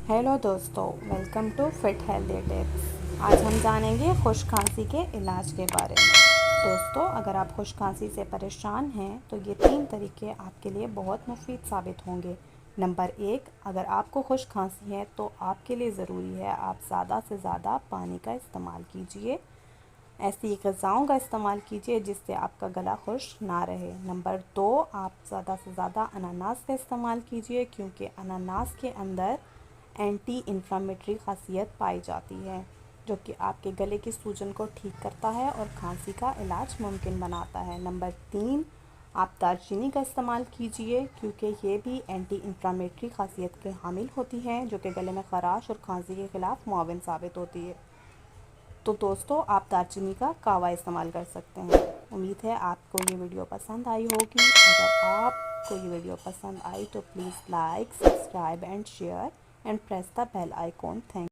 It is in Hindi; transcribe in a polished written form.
हेलो दोस्तों, welcome to fit healthy tips. आज हम जानेंगे खुश खांसी के इलाज के बारे में। दोस्तों, अगर आप खुश खांसी से परेशान हैं तो ये 3 तरीके आपके लिए बहुत मुफीद साबित होंगे। नंबर 1, अगर आपको खुश खांसी है तो आपके लिए ज़रूरी है आप ज़्यादा से ज़्यादा पानी का इस्तेमाल कीजिए। ऐसी ग़िज़ाओं का इस्तेमाल कीजिए जिससे आपका गला खुश्क ना रहे। नंबर 2, आप ज़्यादा से ज़्यादा अनानास का इस्तेमाल कीजिए क्योंकि अनानास के अंदर एंटी इन्फ्लामेटरी ख़ासियत पाई जाती है जो कि आपके गले की सूजन को ठीक करता है और खांसी का इलाज मुमकिन बनाता है। नंबर 3, आप दालचीनी का इस्तेमाल कीजिए क्योंकि ये भी एंटी इन्फ्लामेटरी ख़ासियत के हामिल होती हैं जो कि गले में ख़राश और खांसी के ख़िलाफ़ मुआविन साबित होती है। तो दोस्तों, आप दालचीनी का कावा इस्तेमाल कर सकते हैं। उम्मीद है आपको ये वीडियो पसंद आई होगी। अगर आपको ये वीडियो पसंद आई तो please like, subscribe and share and press the bell icon. Thank you.